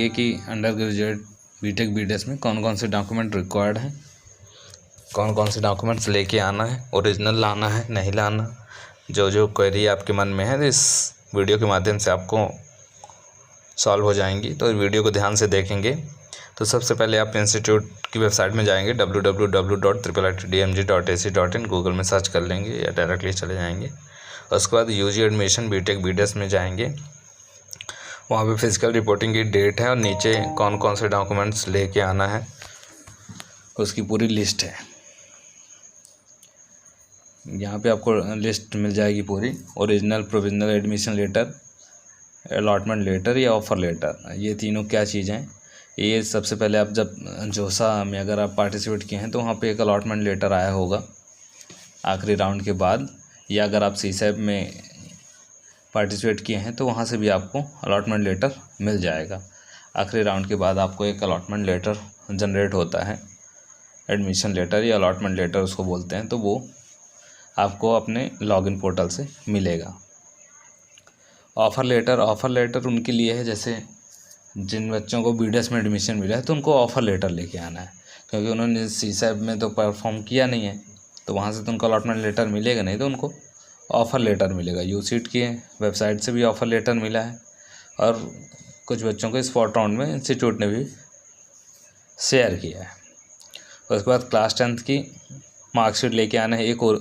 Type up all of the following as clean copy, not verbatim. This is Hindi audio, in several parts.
जानेंगे कि अंडर ग्रेजुएट बीटेक बीडीएस में कौन कौन से डॉक्यूमेंट रिक्वायर्ड हैं, कौन कौन से डॉक्यूमेंट्स लेके आना है, ओरिजिनल लाना है नहीं लाना। जो जो क्वेरी आपके मन में है इस वीडियो के माध्यम से आपको सॉल्व हो जाएंगी, तो वीडियो को ध्यान से देखेंगे। तो सबसे पहले आप इंस्टीट्यूट की वेबसाइट में जाएंगे www.iitdmg.ac.in, गूगल में सर्च कर लेंगे या डायरेक्टली चले जाएंगे। उसके बाद यूजी एडमिशन बीटेक बीडीएस में जाएंगे, वहाँ पे फिजिकल रिपोर्टिंग की डेट है और नीचे कौन कौन से डॉक्यूमेंट्स लेके आना है उसकी पूरी लिस्ट है। यहाँ पे आपको लिस्ट मिल जाएगी पूरी, original, provisional admission letter, allotment letter या ऑफ़र लेटर। ये तीनों क्या चीज़ें हैं, ये सबसे पहले आप जब जोसा में अगर आप पार्टिसिपेट किए हैं तो वहाँ पे एक अलॉटमेंट लेटर आया होगा आखिरी राउंड के बाद, या अगर आप सीसैप में पार्टिसिपेट किए हैं तो वहाँ से भी आपको अलॉटमेंट लेटर मिल जाएगा। आखिरी राउंड के बाद आपको एक अलॉटमेंट लेटर जनरेट होता है, एडमिशन लेटर या अलॉटमेंट लेटर उसको बोलते हैं, तो वो आपको अपने लॉगिन पोर्टल से मिलेगा। ऑफ़र लेटर उनके लिए है, जैसे जिन बच्चों को बीडीएस में एडमिशन मिला है तो उनको ऑफ़र लेटर लेके आना है, क्योंकि उन्होंने सीसैप में तो परफॉर्म किया नहीं है तो वहाँ से तो उनको अलॉटमेंट लेटर मिलेगा नहीं, तो उनको ऑफ़र लेटर मिलेगा। यूसीट की वेबसाइट से भी ऑफ़र लेटर मिला है और कुछ बच्चों को स्पॉट राउंड में इंस्टीट्यूट ने भी शेयर किया है। उसके बाद क्लास 10th की मार्कशीट लेके आना है, एक और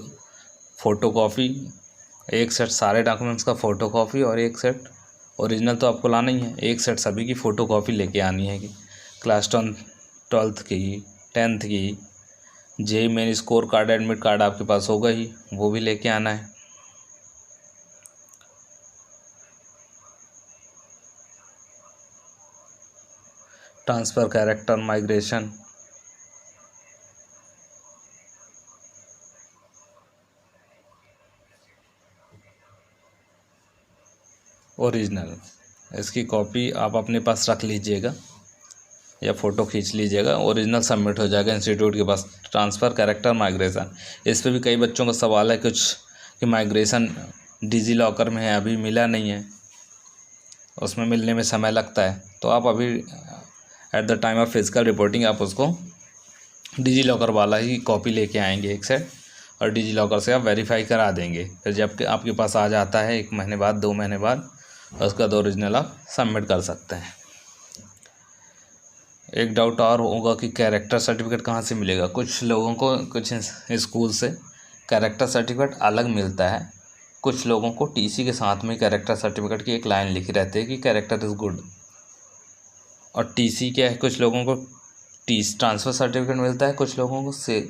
फ़ोटोकॉपी, एक सेट सारे डॉक्यूमेंट्स का फ़ोटोकॉपी और एक सेट ओरिजिनल तो आपको लाना ही है, एक सेट सभी की फ़ोटोकॉपी लेके आनी है कि क्लास 12th की, 10th की, JEE main score card, admit card आपके पास होगा ही, वो भी लेके आना है। ट्रांसफ़र, कैरेक्टर, माइग्रेशन, ओरिजिनल, इसकी कॉपी आप अपने पास रख लीजिएगा या फ़ोटो खींच लीजिएगा, ओरिजिनल सबमिट हो जाएगा इंस्टीट्यूट के पास। ट्रांसफ़र, कैरेक्टर, माइग्रेशन, इस पे भी कई बच्चों का सवाल है कुछ कि माइग्रेशन डिजी लॉकर में है, अभी मिला नहीं है, उसमें मिलने में समय लगता है, तो आप अभी at the time of physical reporting आप उसको डिजी लॉकर वाला ही कॉपी लेके आएंगे एक सेट, और डिजी लॉकर से आप वेरीफाई करा देंगे। फिर जब आपके पास आ जाता है 1 महीने बाद, 2 महीने बाद, उसका ओरिजिनल आप सबमिट कर सकते हैं। एक डाउट और होगा कि कैरेक्टर सर्टिफिकेट कहाँ से मिलेगा। कुछ लोगों को कुछ स्कूल से कैरेक्टर सर्टिफिकेट अलग मिलता है, कुछ लोगों को टीसी के साथ में कैरेक्टर सर्टिफिकेट की एक लाइन लिखी रहती है कि कैरेक्टर इज़ गुड, और टीसी क्या है, कुछ लोगों को ट्रांसफ़र सर्टिफिकेट मिलता है, कुछ लोगों को से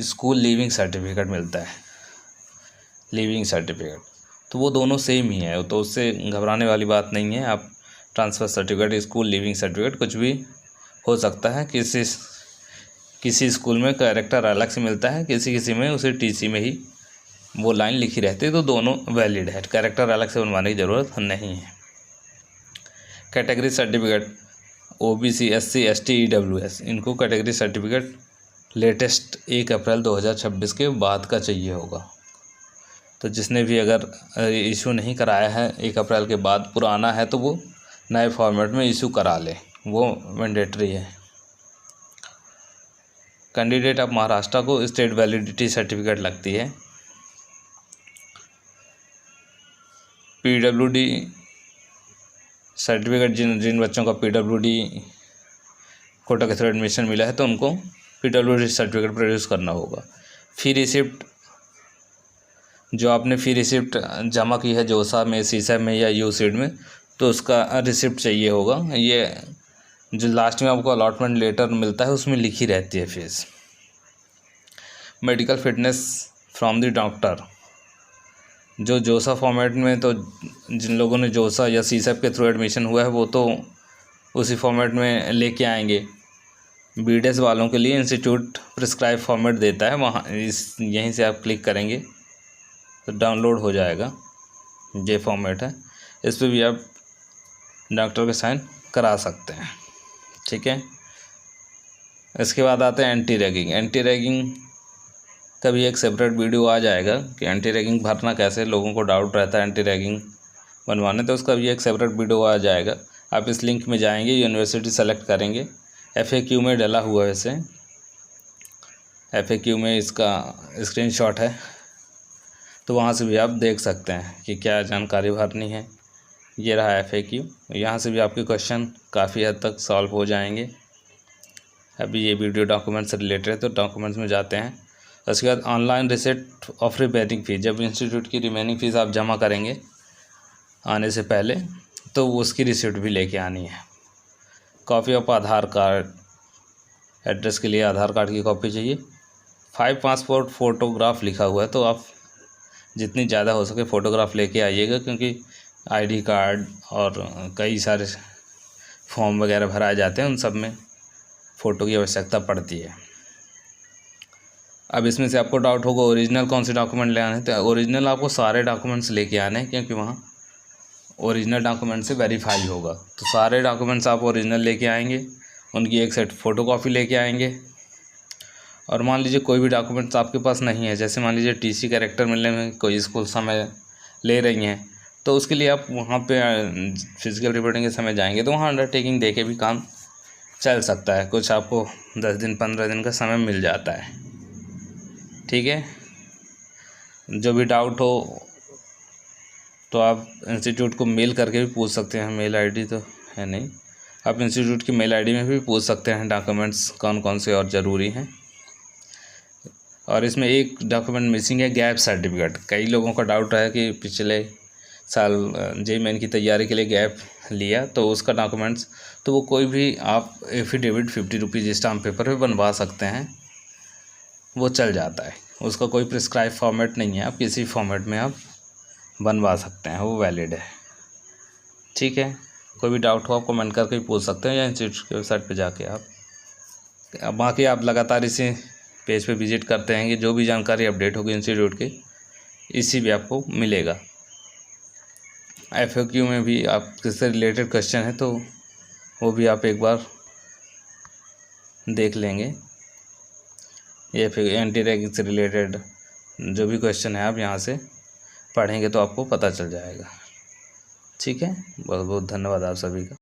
स्कूल लीविंग सर्टिफिकेट मिलता है, लीविंग सर्टिफिकेट, तो वो दोनों सेम ही है, तो उससे घबराने वाली बात नहीं है। आप transfer certificate, school leaving certificate कुछ भी हो सकता है। किसी स्कूल में कैरेक्टर अलग से मिलता है, किसी में उसे टीसी में ही वो लाइन लिखी रहती है, तो दोनों वैलिड है, कैरेक्टर अलग से बनवाने की ज़रूरत नहीं है। Category certificate, OBC, SC, ST, EWS, इनको कैटेगरी सर्टिफिकेट लेटेस्ट 1 अप्रैल 2026 के बाद का चाहिए होगा। तो जिसने भी अगर इशू नहीं कराया है 1 अप्रैल के बाद, पुराना है, तो वो नए फॉर्मेट में इशू करा ले, वो मैंडेटरी है। कैंडिडेट ऑफ महाराष्ट्र को स्टेट वैलिडिटी सर्टिफिकेट लगती है। पीडब्ल्यूडी सर्टिफिकेट, जिन बच्चों का पीडब्ल्यूडी कोटा के थ्रू एडमिशन मिला है तो उनको पीडब्ल्यूडी सर्टिफिकेट प्रोड्यूस करना होगा। फ़ी रिसिप्ट, जो आपने फ़ी रिसिप्ट जमा की है जोसा में, सीसैप में या यूसीड में, तो उसका रिसिप्ट चाहिए होगा। ये जो लास्ट में आपको अलॉटमेंट लेटर मिलता है उसमें लिखी रहती है fees. Medical fitness from the doctor, जो जोसा फॉर्मेट में, तो जिन लोगों ने जोसा या सीसैप के थ्रू एडमिशन हुआ है वो तो उसी फॉर्मेट में लेके आएंगे। बीडीएस वालों के लिए इंस्टीट्यूट प्रिस्क्राइब फॉर्मेट देता है, वहाँ यहीं से आप क्लिक करेंगे तो डाउनलोड हो जाएगा, ये फॉर्मेट है, इस पर भी आप डॉक्टर के साइन करा सकते हैं, ठीक है। इसके बाद आते हैं एंटी रैगिंग। एंटी रैगिंग का भी एक सेपरेट वीडियो आ जाएगा कि एंटी रैगिंग भरना कैसे, लोगों को डाउट रहता है एंटी रैगिंग बनवाने, तो उसका भी एक सेपरेट वीडियो आ जाएगा। आप इस लिंक में जाएंगे, यूनिवर्सिटी सेलेक्ट करेंगे। FAQ में डला हुआ है, वैसे FAQ में इसका स्क्रीनशॉट है, तो वहाँ से भी आप देख सकते हैं कि क्या जानकारी भरनी है। ये रहा FAQ, यहाँ से भी आपके क्वेश्चन काफ़ी हद तक सॉल्व हो जाएंगे। अभी ये वीडियो डॉक्यूमेंट से रिलेटेड है, तो डॉक्यूमेंट्स में जाते हैं। उसके बाद online receipt of remaining fees, जब इंस्टीट्यूट की रिमेनिंग फ़ीस आप जमा करेंगे आने से पहले, तो उसकी रिसिप्ट भी लेके आनी है। Copy of Aadhaar card, address के लिए आधार कार्ड की कॉपी चाहिए। 5 पासपोर्ट फ़ोटोग्राफ लिखा हुआ है, तो आप जितनी ज़्यादा हो सके फ़ोटोग्राफ लेके आइएगा, क्योंकि ID कार्ड और कई सारे फॉर्म वगैरह भराए जाते हैं, उन सब में फ़ोटो की आवश्यकता पड़ती है। अब इसमें से आपको डाउट होगा ओरिजिनल कौन से डॉक्यूमेंट ले आने हैं, तो ओरिजिनल आपको सारे डॉक्यूमेंट्स लेके आने हैं, क्योंकि वहाँ ओरिजिनल डॉक्यूमेंट से वेरीफाई होगा। तो सारे डॉक्यूमेंट्स आप ओरिजिनल लेके आएंगे, उनकी एक सेट फ़ोटोकॉपी लेके आएंगे। और मान लीजिए कोई भी डॉक्यूमेंट्स आपके पास नहीं है, जैसे मान लीजिए TC कैरेक्टर मिलने में कोई स्कूल समय ले रही हैं, तो उसके लिए आप वहाँ पे फिजिकल रिपोर्टिंग के समय जाएंगे, तो वहाँ अंडरटेकिंग दे के भी काम चल सकता है। कुछ आपको 10 दिन 15 दिन का समय मिल जाता है। ठीक है, जो भी डाउट हो तो आप इंस्टीट्यूट को मेल करके भी पूछ सकते हैं। मेल ID तो है नहीं, आप इंस्टीट्यूट की मेल ID में भी पूछ सकते हैं डॉक्यूमेंट्स कौन कौन से और ज़रूरी हैं। और इसमें एक डॉक्यूमेंट मिसिंग है, गैप सर्टिफिकेट। कई लोगों का डाउट है कि पिछले साल JEE मेन की तैयारी के लिए गैप लिया, तो उसका डॉक्यूमेंट्स, तो वो कोई भी आप एफिडेविट 50 रुपीज़ स्टाम्प पेपर पे बनवा सकते हैं, वो चल जाता है। उसका कोई प्रिस्क्राइब फॉर्मेट नहीं है, आप किसी फॉर्मेट में आप बनवा सकते हैं, वो वैलिड है। ठीक है, कोई भी डाउट हो आप कमेंट करके भी पूछ सकते हैं, या इंस्टीट्यूट की वेबसाइट पे जाके आप। बाकी आप लगातार इसी पेज पे विजिट करते हैं कि जो भी जानकारी अपडेट होगी इंस्टीट्यूट की, इसी भी आपको मिलेगा। FAQ में भी आप किससे रिलेटेड क्वेश्चन है, तो वो भी आप एक बार देख लेंगे। ये फिर एंटी रैगिंग से रिलेटेड जो भी क्वेश्चन है, आप यहाँ से पढ़ेंगे तो आपको पता चल जाएगा। ठीक है, बहुत बहुत धन्यवाद आप सभी का।